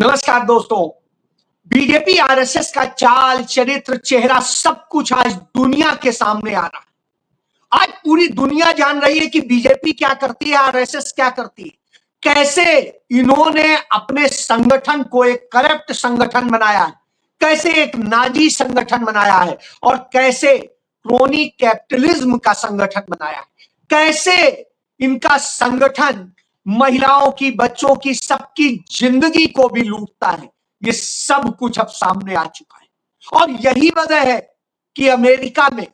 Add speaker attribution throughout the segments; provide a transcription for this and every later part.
Speaker 1: नमस्कार दोस्तों। BJP RSS का चाल चरित्र चेहरा सब कुछ आज दुनिया के सामने आ रहा है। आज पूरी दुनिया जान रही है कि बीजेपी क्या करती है, आरएसएस क्या करती है। कैसे इन्होंने अपने संगठन को एक करप्ट संगठन बनाया है, कैसे एक नाजी संगठन बनाया है और कैसे क्रोनी कैपिटलिज्म का संगठन बनाया है। कैसे इनका संगठन महिलाओं की, बच्चों की, सबकी जिंदगी को भी लूटता है। ये सब कुछ अब सामने आ चुका है और यही वजह है कि अमेरिका में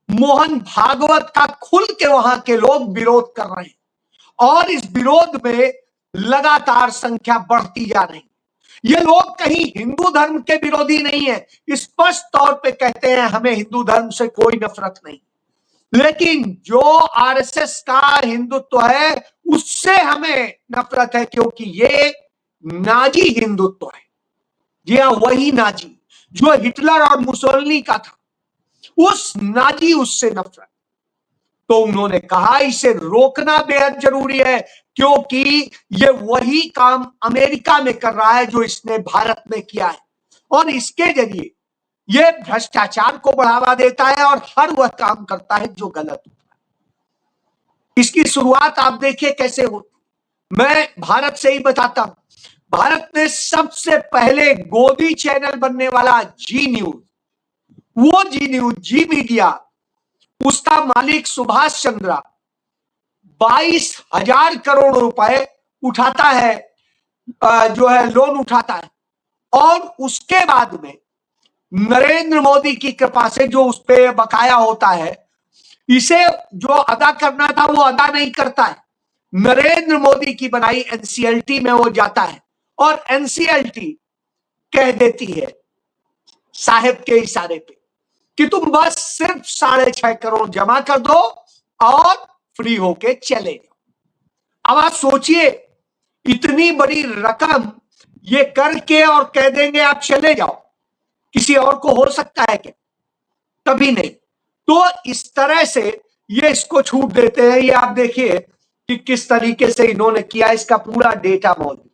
Speaker 1: मोहन भागवत का खुल के वहां के लोग विरोध कर रहे हैं और इस विरोध में लगातार संख्या बढ़ती जा रही है। ये लोग कहीं हिंदू धर्म के विरोधी नहीं है, स्पष्ट तौर पे कहते हैं हमें हिंदू धर्म से कोई नफरत नहीं, लेकिन जो आरएसएस का हिंदुत्व है उससे हमें नफरत है, क्योंकि ये नाजी हिंदुत्व है। जी हाँ, वही नाजी जो हिटलर और मुसोलिनी का था, उस नाजी उससे नफरत। तो उन्होंने कहा इसे रोकना बेहद जरूरी है, क्योंकि ये वही काम अमेरिका में कर रहा है जो इसने भारत में किया है और इसके जरिए ये भ्रष्टाचार को बढ़ावा देता है और हर वह काम करता है जो गलत होता है। इसकी शुरुआत आप देखिए कैसे होती। मैं भारत से ही बताता हूं। भारत में सबसे पहले गोदी चैनल बनने वाला जी न्यूज, वो जी न्यूज, जी मीडिया, उसका मालिक सुभाष चंद्रा 22,000 करोड़ रुपए उठाता है, जो है लोन उठाता है और उसके बाद में नरेंद्र मोदी की कृपा से जो उस पे बकाया होता है, इसे जो अदा करना था वो अदा नहीं करता है। नरेंद्र मोदी की बनाई एनसीएलटी में वो जाता है और एनसीएलटी कह देती है साहेब के इशारे पे कि तुम बस सिर्फ 6.5 करोड़ जमा कर दो और फ्री होके चले जाओ। अब आप सोचिए, इतनी बड़ी रकम ये करके और कह देंगे आप चले जाओ, किसी और को हो सकता है क्या? कभी नहीं। तो इस तरह से ये इसको छूट देते हैं। ये आप देखिए कि किस तरीके से इन्होंने किया, इसका पूरा डेटा मौजूद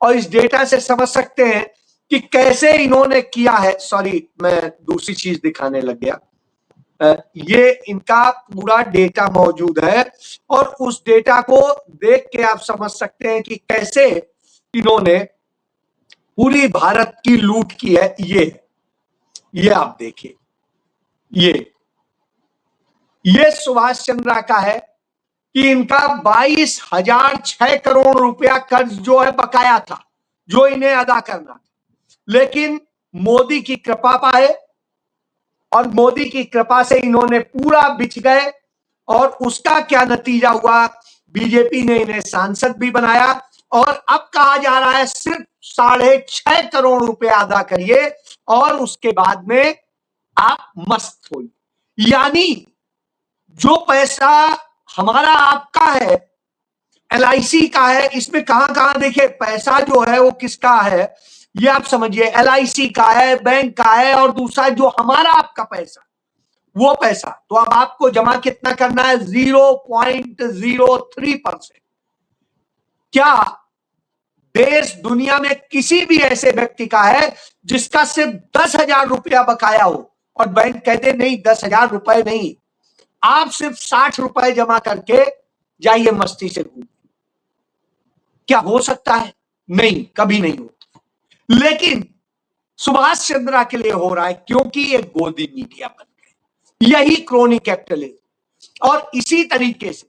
Speaker 1: और इस डेटा से समझ सकते हैं कि कैसे इन्होंने किया है। सॉरी, मैं दूसरी चीज दिखाने लग गया। ये इनका पूरा डेटा मौजूद है और उस डेटा को देख के आप समझ सकते हैं कि कैसे इन्होंने पूरी भारत की लूट की है। ये आप देखिए, ये सुभाष चंद्रा का है कि इनका 22,006 करोड़ रुपया कर्ज जो है बकाया था, जो इन्हें अदा करना था, लेकिन मोदी की कृपा पाए और मोदी की कृपा से इन्होंने पूरा बिछ गए और उसका क्या नतीजा हुआ? बीजेपी ने इन्हें सांसद भी बनाया और अब कहा जा रहा है सिर्फ 6.5 करोड़ रुपया अदा करिए और उसके बाद में आप मस्त होइए। यानी जो पैसा हमारा आपका है, एलआईसी का है, इसमें कहां कहां देखिए पैसा जो है वो किसका है, ये आप समझिए। एलआईसी का है, बैंक का है और दूसरा जो हमारा आपका पैसा, वो पैसा तो अब आपको जमा कितना करना है? 0.03%। क्या देश दुनिया में किसी भी ऐसे व्यक्ति का है जिसका सिर्फ 10,000 रुपया बकाया हो और बैंक कहते नहीं 10,000 रुपए नहीं, आप सिर्फ 60 रुपए जमा करके जाइए मस्ती से घूम? क्या हो सकता है? नहीं, कभी नहीं होता। लेकिन सुभाष चंद्रा के लिए हो रहा है, क्योंकि ये गोदी मीडिया बन गए। यही क्रोनी कैपिटलिज्म और इसी तरीके से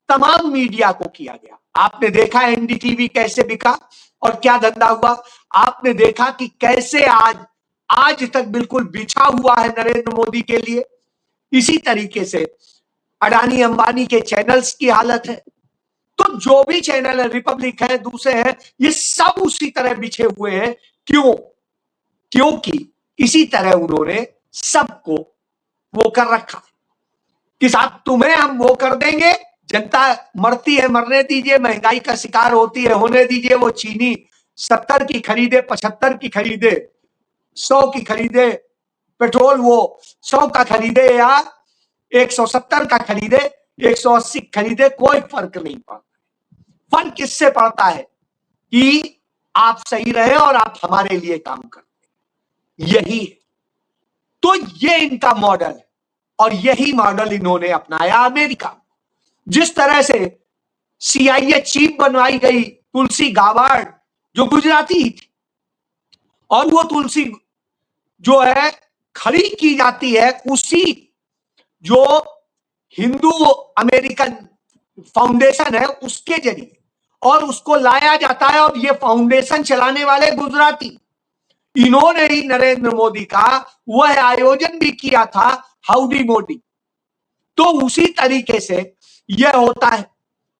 Speaker 1: तमाम मीडिया को किया गया। आपने देखा एनडीटीवी कैसे बिका और क्या धंधा हुआ। आपने देखा कि कैसे आज तक बिल्कुल बिछा हुआ है नरेंद्र मोदी के लिए। इसी तरीके से अडानी अंबानी के चैनल्स की हालत है। तो जो भी चैनल है, रिपब्लिक है, दूसरे हैं, ये सब उसी तरह बिछे हुए हैं। क्यों? क्योंकि इसी तरह उन्होंने सबको वो कर रखा कि साहब तुम्हें हम वो कर देंगे, जनता मरती है मरने दीजिए, महंगाई का शिकार होती है होने दीजिए। वो चीनी 70 की खरीदे, 75 की खरीदे, 100 की खरीदे, पेट्रोल वो 100 का खरीदे या 170 का खरीदे, 180 खरीदे, कोई फर्क नहीं पड़ता। फर्क किससे पड़ता है कि आप सही रहे और आप हमारे लिए काम करते, यही है। तो ये इनका मॉडल है और यही मॉडल इन्होंने अपनाया अमेरिका। जिस तरह से CIA चीफ बनवाई गई तुलसी गाबार्ड, जो गुजराती ही थी, और वो तुलसी जो है खड़ी की जाती है उसी जो हिंदू अमेरिकन फाउंडेशन है उसके जरिए, और उसको लाया जाता है, और ये फाउंडेशन चलाने वाले गुजराती। इन्होंने ही नरेंद्र मोदी का वह आयोजन भी किया था, हाउडी मोदी। तो उसी तरीके से यह होता है,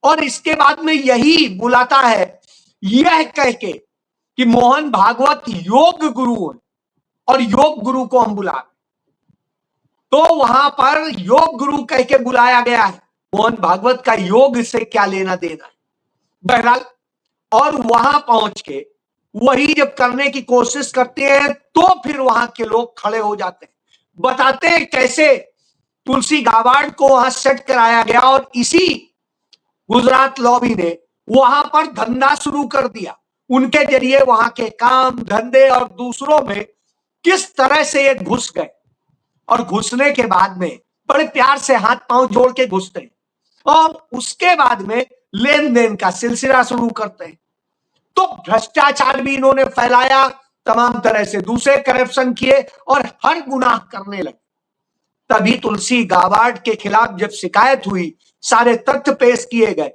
Speaker 1: और इसके बाद में यही बुलाता है यह कह के कि मोहन भागवत योग गुरु है और योग गुरु को हम बुला, तो वहां पर योग गुरु कह के बुलाया गया है। मोहन भागवत का योग से क्या लेना देना है, बहरहाल। और वहां पहुंच के वही जब करने की कोशिश करते हैं तो फिर वहां के लोग खड़े हो जाते हैं, बताते हैं कैसे तुलसी गाबार्ड को वहां सेट कराया गया, और इसी गुजरात लॉबी ने वहां पर धंधा शुरू कर दिया। उनके जरिए वहां के काम धंधे और दूसरों में किस तरह से ये घुस गए, और घुसने के बाद में बड़े प्यार से हाथ पांव जोड़ के घुसते हैं, और उसके बाद में लेन देन का सिलसिला शुरू करते हैं। तो भ्रष्टाचार भी इन्होंने फैलाया, तमाम तरह से दूसरे करप्शन किए और हर गुनाह करने लगे। तभी तुलसी गाबार्ड के खिलाफ जब शिकायत हुई, सारे तथ्य पेश किए गए,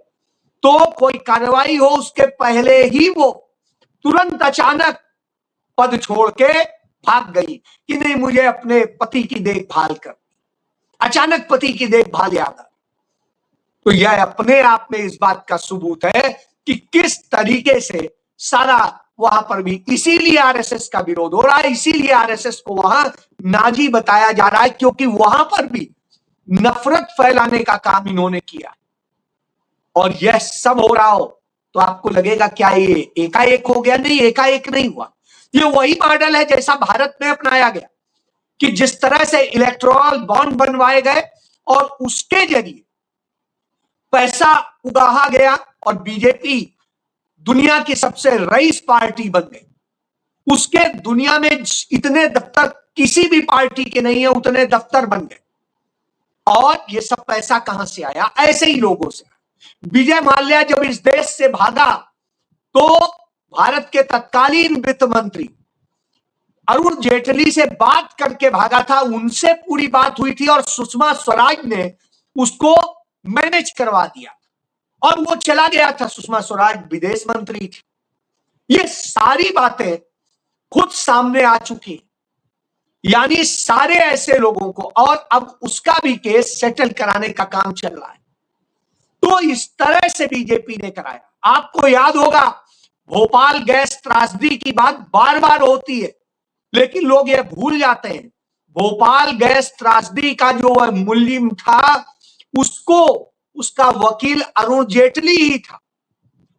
Speaker 1: तो कोई कार्रवाई हो उसके पहले ही वो तुरंत अचानक पद छोड़ के भाग गई कि नहीं, मुझे अपने पति की देखभाल कर। अचानक पति की देखभाल याद आ। तो यह अपने आप में इस बात का सबूत है कि किस तरीके से सारा वहां पर भी, इसीलिए RSS का विरोध हो रहा है, इसीलिए RSS को वहां नाजी बताया जा रहा है, क्योंकि वहां पर भी नफरत फैलाने का काम इन्होंने किया। और यह सब हो रहा हो तो आपको लगेगा क्या ये एकाएक हो गया? नहीं, एकाएक नहीं हुआ। ये वही मॉडल है जैसा भारत में अपनाया गया, कि जिस तरह से इलेक्टोरल बॉन्ड बनवाए गए और उसके जरिए पैसा उगाहा गया, और बीजेपी दुनिया की सबसे रईस पार्टी बन गई। उसके दुनिया में इतने दफ्तर किसी भी पार्टी के नहीं है, उतने दफ्तर बन गए। और ये सब पैसा कहां से आया? ऐसे ही लोगों से। विजय माल्या जब इस देश से भागा तो भारत के तत्कालीन वित्त मंत्री अरुण जेटली से बात करके भागा था, उनसे पूरी बात हुई थी, और सुषमा स्वराज ने उसको मैनेज करवा दिया और वो चला गया था। सुषमा स्वराज विदेश मंत्री थी। ये सारी बातें खुद सामने आ चुकी, यानी सारे ऐसे लोगों को, और अब उसका भी केस सेटल कराने का काम चल रहा है। तो इस तरह से बीजेपी ने कराया। आपको याद होगा, भोपाल गैस त्रासदी की बात बार बार होती है, लेकिन लोग ये भूल जाते हैं भोपाल गैस त्रासदी का जो मुल्जिम था, उसको उसका वकील अरुण जेटली ही था,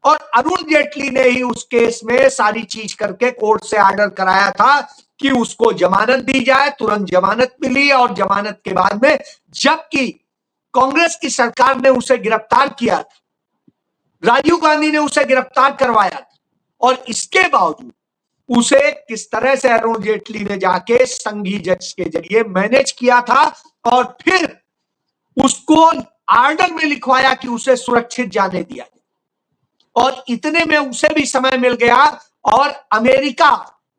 Speaker 1: और अरुण जेटली ने ही उस केस में सारी चीज करके कोर्ट से ऑर्डर कराया था कि उसको जमानत दी जाए। तुरंत जमानत मिली, और जमानत के बाद में जबकि कांग्रेस की सरकार ने उसे गिरफ्तार किया था, राजीव गांधी ने उसे गिरफ्तार करवाया था, और इसके बावजूद उसे किस तरह से अरुण जेटली ने जाके संघी जज के जरिए मैनेज किया था, और फिर उसको ऑर्डर में लिखवाया कि उसे सुरक्षित जाने दिया जाए। और इतने में उसे भी समय मिल गया, और अमेरिका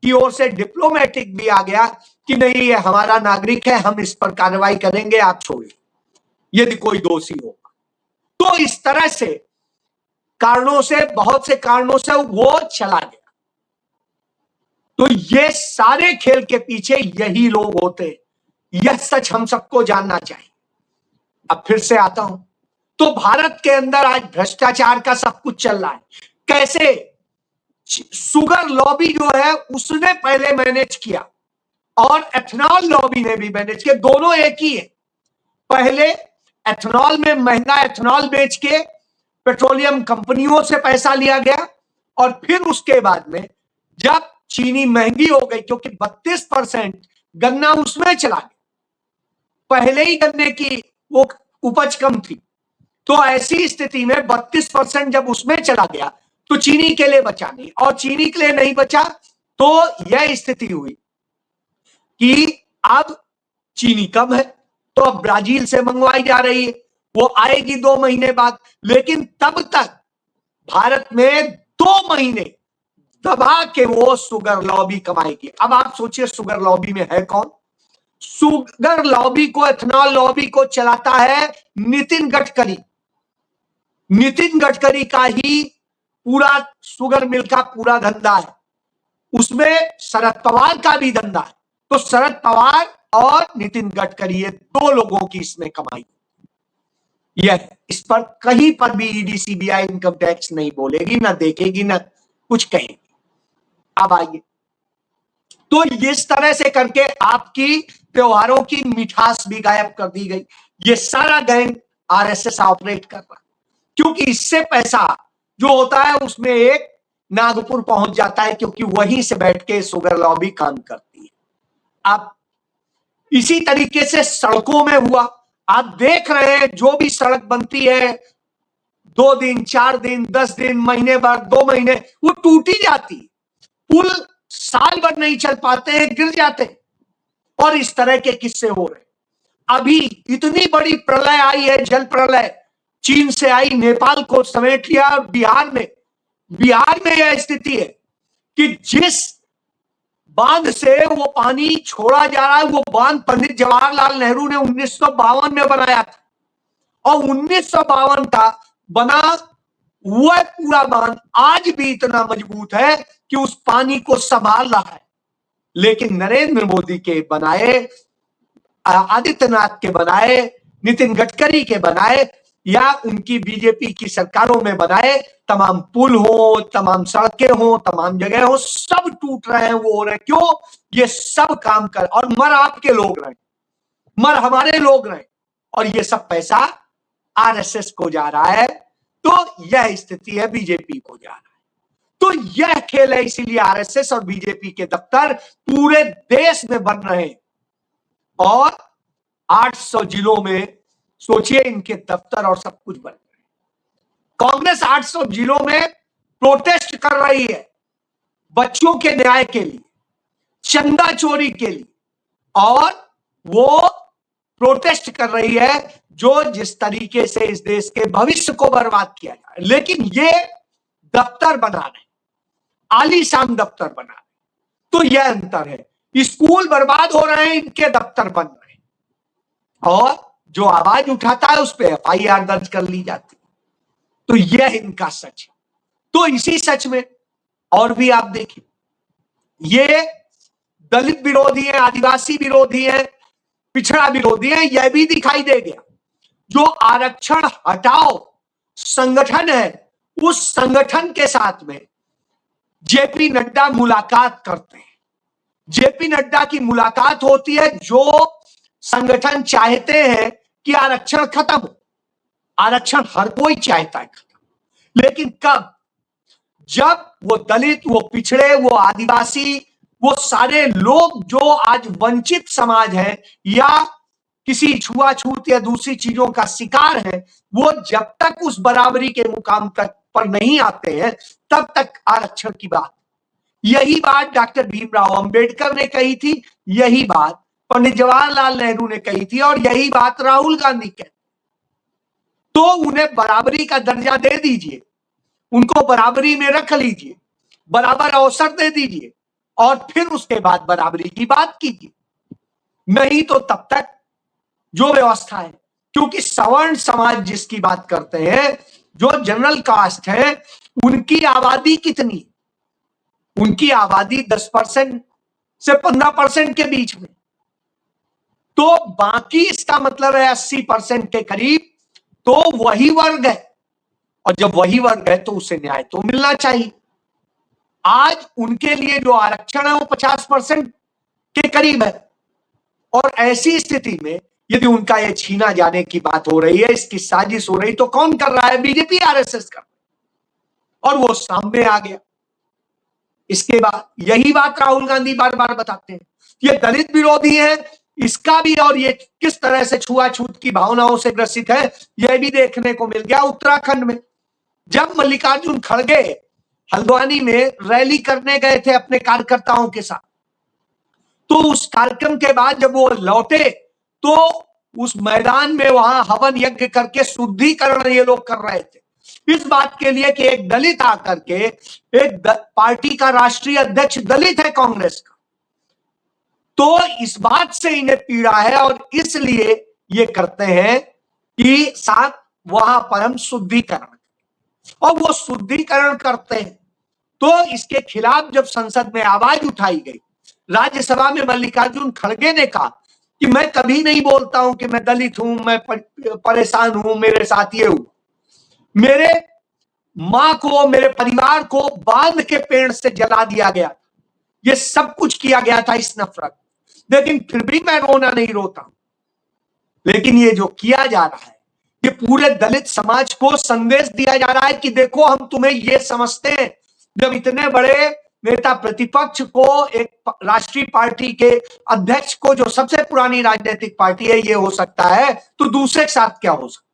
Speaker 1: की ओर से डिप्लोमेटिक भी आ गया कि नहीं, ये हमारा नागरिक है, हम इस पर कार्रवाई करेंगे, आप छोड़िए यदि कोई दोषी होगा। तो इस तरह से कारणों से, बहुत से कारणों से वो चला गया। तो ये सारे खेल के पीछे यही लोग होते, यह सच हम सबको जानना चाहिए। अब फिर से आता हूं, तो भारत के अंदर आज भ्रष्टाचार का सब कुछ चल रहा है। कैसे शुगर लॉबी जो है उसने पहले मैनेज किया, और एथनॉल लॉबी ने भी मैनेज किया, दोनों एक ही है। पहले एथनॉल में महंगा एथनॉल बेच के पेट्रोलियम कंपनियों से पैसा लिया गया, और फिर उसके बाद में जब चीनी महंगी हो गई, क्योंकि 32% गन्ना उसमें चला गया, पहले ही गन्ने की वो उपज कम थी, तो ऐसी स्थिति में 32% जब उसमें चला गया, तो चीनी के लिए बचा नहीं, और चीनी के लिए नहीं बचा तो यह स्थिति हुई कि अब चीनी कम है तो अब ब्राजील से मंगवाई जा रही है, वो आएगी 2 महीने बाद। लेकिन तब तक भारत में 2 महीने दबा के वो शुगर लॉबी कमाएगी। अब आप सोचिए शुगर लॉबी में है कौन? शुगर लॉबी को, एथनॉल लॉबी को चलाता है नितिन गडकरी। नितिन गडकरी का ही पूरा शुगर मिल का पूरा धंधा है, उसमें शरद पवार का भी धंधा है। तो शरद पवार और नितिन गडकरी, ये 2 लोगों की इसमें कमाई। यह इस पर कहीं पर भी ईडी सीबीआई इनकम टैक्स नहीं बोलेगी, ना देखेगी, ना कुछ कहेगी। अब आइए, तो इस तरह से करके आपकी त्योहारों की मिठास भी गायब कर दी गई। ये सारा गैंग आरएसएस ऑपरेट कर रहा, क्योंकि इससे पैसा जो होता है उसमें एक नागपुर पहुंच जाता है, क्योंकि वहीं से बैठ के शुगर लॉबी काम करती है। अब इसी तरीके से सड़कों में हुआ, आप देख रहे हैं जो भी सड़क बनती है 2 दिन, 4 दिन, 10 दिन, महीने भर, 2 महीने, वो टूटी जाती। पुल साल भर नहीं चल पाते हैं, गिर जाते, और इस तरह के किस्से हो रहे। अभी इतनी बड़ी प्रलय आई है, जल प्रलय चीन से आई, नेपाल को समेट लिया, और बिहार में यह स्थिति है कि जिस बांध से वो पानी छोड़ा जा रहा है, वो बांध पंडित जवाहरलाल नेहरू ने 1952 में बनाया था, और 1952 का बना वह पूरा बांध आज भी इतना मजबूत है कि उस पानी को संभाल रहा है। लेकिन नरेंद्र मोदी के बनाए, आदित्यनाथ के बनाए, नितिन गडकरी के बनाए, या उनकी बीजेपी की सरकारों में बनाए तमाम पुल हो, तमाम सड़कें हो, तमाम जगह हो, सब टूट रहे हैं। वो हो रहे क्यों? ये सब काम कर, और मर आपके लोग रहे, मर हमारे लोग रहे, और ये सब पैसा आरएसएस को जा रहा है। तो यह स्थिति है, बीजेपी को जा रहा है। तो यह खेल है, इसीलिए आरएसएस और बीजेपी के दफ्तर पूरे देश में बन रहे हैं, और 800 जिलों में सोचिए इनके दफ्तर और सब कुछ बन रहे हैं। कांग्रेस 800 जिलों में प्रोटेस्ट कर रही है बच्चों के न्याय के लिए, चंदा चोरी के लिए, और वो प्रोटेस्ट कर रही है जो जिस तरीके से इस देश के भविष्य को बर्बाद किया जाए। लेकिन ये दफ्तर बना रहे, आलीशान दफ्तर बना रहे। तो यह अंतर है, स्कूल बर्बाद हो रहे हैं, इनके दफ्तर बन रहे हैं, और जो आवाज उठाता है उस पर एफआईआर दर्ज कर ली जाती है। तो यह इनका सच है। तो इसी सच में और भी आप देखिए, ये दलित विरोधी है, आदिवासी विरोधी है, पिछड़ा विरोधी है, यह भी दिखाई दे गया। जो आरक्षण हटाओ संगठन है, उस संगठन के साथ में जेपी नड्डा मुलाकात करते हैं। जेपी नड्डा की मुलाकात होती है, जो संगठन चाहते हैं कि आरक्षण खत्म हो। आरक्षण हर कोई चाहता है खत्म, लेकिन कब? जब वो दलित, वो पिछड़े, वो आदिवासी, वो सारे लोग जो आज वंचित समाज है या किसी छुआछूत या दूसरी चीजों का शिकार है, वो जब तक उस बराबरी के मुकाम तक पर नहीं आते हैं, तब तक आरक्षण की बात। यही बात डॉक्टर भीमराव अंबेडकर ने कही थी, यही बात पंडित जवाहरलाल नेहरू ने कही थी, और यही बात राहुल गांधी कहते। तो उन्हें बराबरी का दर्जा दे दीजिए, उनको बराबरी में रख लीजिए, बराबर अवसर दे दीजिए, और फिर उसके बाद बराबरी की बात कीजिए। नहीं तो तब तक जो व्यवस्था है, क्योंकि सवर्ण समाज जिसकी बात करते हैं, जो जनरल कास्ट है, उनकी आबादी कितनी? उनकी आबादी 10% से 15% के बीच में। तो बाकी इसका मतलब है 80% के करीब तो वही वर्ग है, और जब वही वर्ग है तो उसे न्याय तो मिलना चाहिए। आज उनके लिए जो आरक्षण है वो 50% के करीब है, और ऐसी स्थिति में यदि उनका ये छीना जाने की बात हो रही है, इसकी साजिश हो रही, तो कौन कर रहा है? बीजेपी आरएसएस कर, और वो सामने आ गया। इसके बाद यही बात राहुल गांधी बार बार बताते हैं, ये दलित विरोधी है, इसका भी, और ये किस तरह से छुआछूत की भावनाओं से ग्रसित है, यह भी देखने को मिल गया उत्तराखंड में। जब मल्लिकार्जुन खड़गे हल्द्वानी में रैली करने गए थे अपने कार्यकर्ताओं के साथ। तो उस कार्यक्रम के बाद जब वो लौटे तो उस मैदान में वहां हवन यज्ञ करके शुद्धिकरण ये लोग कर रहे थे इस बात के लिए कि एक दलित आकर के एक पार्टी का राष्ट्रीय अध्यक्ष दलित है कांग्रेस का, तो इस बात से इन्हें पीड़ा है और इसलिए ये करते हैं कि साथ वहां पर हम शुद्धिकरण, और वो शुद्धिकरण करते हैं। तो इसके खिलाफ जब संसद में आवाज उठाई गई, राज्यसभा में मल्लिकार्जुन खड़गे ने कहा कि मैं कभी नहीं बोलता हूं कि मैं दलित हूं, मैं परेशान हूं, मेरे साथ ये हूं, मेरे मां को, मेरे परिवार को बांध के पेड़ से जला दिया गया, ये सब कुछ किया गया था इस नफरत, लेकिन फिर भी मैं रोना नहीं रोता। लेकिन ये जो किया जा रहा है, ये पूरे दलित समाज को संदेश दिया जा रहा है कि देखो हम तुम्हें ये समझते हैं, जब इतने बड़े नेता प्रतिपक्ष को, एक राष्ट्रीय पार्टी के अध्यक्ष को, जो सबसे पुरानी राजनीतिक पार्टी है, ये हो सकता है, तो दूसरे के साथ क्या हो सकता है।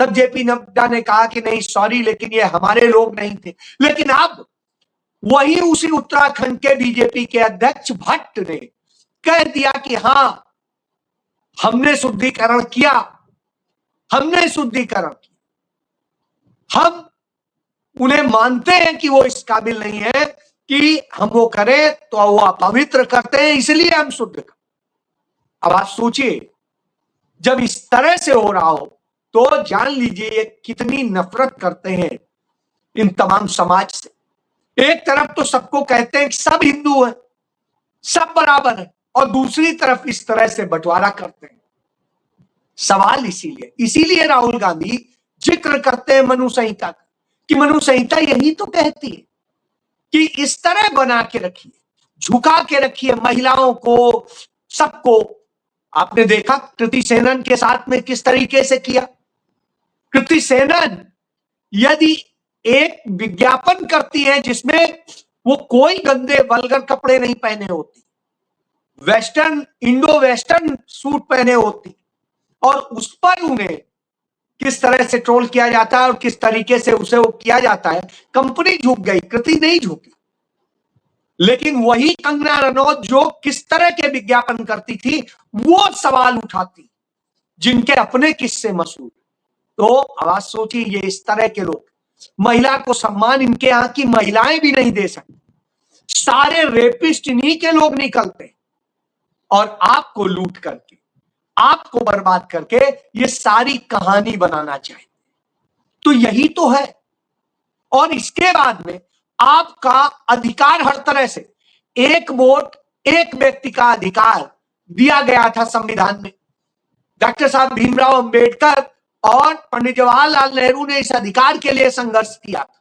Speaker 1: तब जेपी नड्डा ने कहा कि नहीं सॉरी, लेकिन ये हमारे लोग नहीं थे। लेकिन अब वही उसी उत्तराखंड के बीजेपी के अध्यक्ष भट्ट ने कह दिया कि हां हमने शुद्धिकरण किया, हमने शुद्धिकरण किया, हम उन्हें मानते हैं कि वो इस काबिल नहीं है कि हम वो करें, तो वो अपवित्र करते हैं, इसलिए हम शुद्ध कर। अब आप सोचिए, जब इस तरह से हो रहा हो तो जान लीजिए कितनी नफरत करते हैं इन तमाम समाज से। एक तरफ तो सबको कहते हैं कि सब हिंदू हैं, सब बराबर है, और दूसरी तरफ इस तरह से बंटवारा करते हैं। सवाल इसीलिए राहुल गांधी जिक्र करते हैं मनु संहिता का, कि मनु संहिता यही तो कहती है कि इस तरह बना के रखिए, झुका के रखिए महिलाओं को, सबको। आपने देखा कृति सेनन के साथ में किस तरीके से किया। कृति सेनन यदि एक विज्ञापन करती है जिसमें वो कोई गंदे वल्गर कपड़े नहीं पहने होती, वेस्टर्न, इंडो वेस्टर्न सूट पहने होती, और उस पर उन्हें किस तरह से ट्रोल किया जाता है और किस तरीके से उसे वो किया जाता है। कंपनी झुक गई, कृति नहीं झुकी। लेकिन वही कंगना रनौत जो किस तरह के विज्ञापन करती थी, वो सवाल उठाती जिनके अपने किस्से मशहूर। तो आवाज सोचिए, ये इस तरह के लोग, महिला को सम्मान इनके यहां की महिलाएं भी नहीं दे सकती, सारे रेपिस्ट इन्हीं के लोग निकलते, और आपको लूट करके, आपको बर्बाद करके ये सारी कहानी बनाना चाहिए। तो यही तो है। और इसके बाद में आपका अधिकार, हर तरह से एक वोट एक व्यक्ति का अधिकार दिया गया था संविधान में। डॉक्टर साहब भीमराव अंबेडकर और पंडित जवाहरलाल नेहरू ने इस अधिकार के लिए संघर्ष किया था,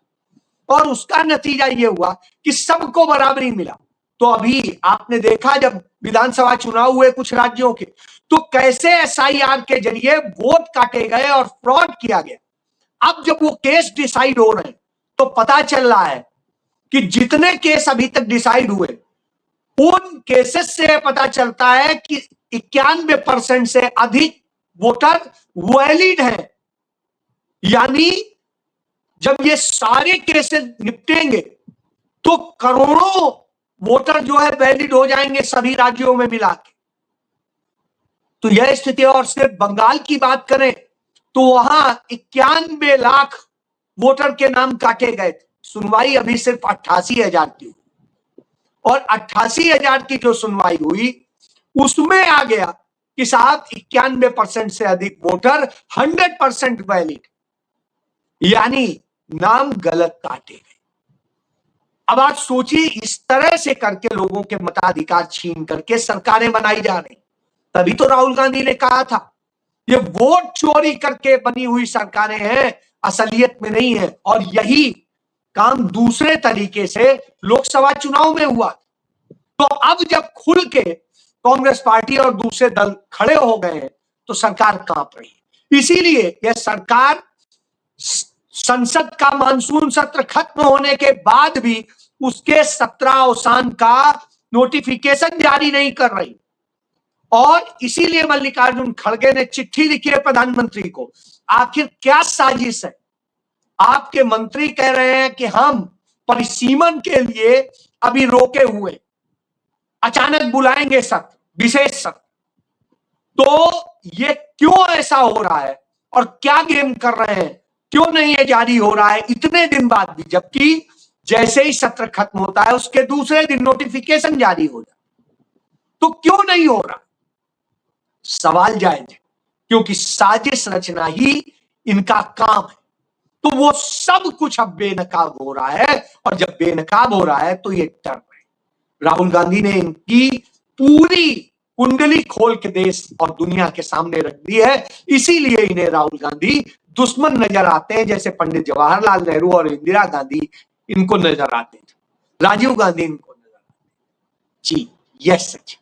Speaker 1: और उसका नतीजा यह हुआ कि सबको बराबरी मिला। तो अभी आपने देखा जब विधानसभा चुनाव हुए कुछ राज्यों के, तो कैसे एसआईआर के जरिए वोट काटे गए और फ्रॉड किया गया। अब जब वो केस डिसाइड हो रहे हैं तो पता चल रहा है कि जितने केस अभी तक डिसाइड हुए, उन केसेस से पता चलता है कि 91% से अधिक वोटर वैलिड है। यानी जब ये सारे केसेस निपटेंगे तो करोड़ों वोटर जो है वैलिड हो जाएंगे सभी राज्यों में मिला के। तो यह स्थिति। और सिर्फ बंगाल की बात करें तो वहां 91 लाख वोटर के नाम काटे गए थे। सुनवाई अभी सिर्फ 88,000 की, और 88,000 की जो सुनवाई हुई उसमें आ गया कि साहब 91% से अधिक वोटर 100% वैलिड, यानी नाम गलत काटे गए। अब आप सोचिए, इस तरह से करके लोगों के मताधिकार छीन करके सरकारें बनाई जा रही। तभी तो राहुल गांधी ने कहा था ये वोट चोरी करके बनी हुई सरकारें हैं, असलियत में नहीं है। और यही काम दूसरे तरीके से लोकसभा चुनाव में हुआ। तो अब जब खुल के कांग्रेस पार्टी और दूसरे दल खड़े हो गए हैं तो सरकार कांप रही है। इसीलिए यह सरकार संसद का मानसून सत्र खत्म होने के बाद भी उसके 17 अवसान का नोटिफिकेशन जारी नहीं कर रही। और इसीलिए मल्लिकार्जुन खड़गे ने चिट्ठी लिखी है प्रधानमंत्री को। आखिर क्या साजिश है, आपके मंत्री कह रहे हैं कि हम परिसीमन के लिए अभी रोके हुए, अचानक बुलाएंगे सत्र, विशेष सत्र। तो ये क्यों ऐसा हो रहा है और क्या गेम कर रहे हैं, क्यों नहीं ये जारी हो रहा है इतने दिन बाद भी, जबकि जैसे ही सत्र खत्म होता है उसके दूसरे दिन नोटिफिकेशन जारी हो जाता, तो क्यों नहीं हो रहा? सवाल जायज है, क्योंकि साजिश रचना ही इनका काम है। तो वो सब कुछ अब बेनकाब हो रहा है, और जब बेनकाब हो रहा है तो ये डर रहे हैं। राहुल गांधी ने इनकी पूरी कुंडली खोल के देश और दुनिया के सामने रख दी है, इसीलिए इन्हें राहुल गांधी दुश्मन नजर आते हैं, जैसे पंडित जवाहरलाल नेहरू और इंदिरा गांधी इनको नजर आते थे, राजीव गांधी इनको नजर आते। जी यस सच।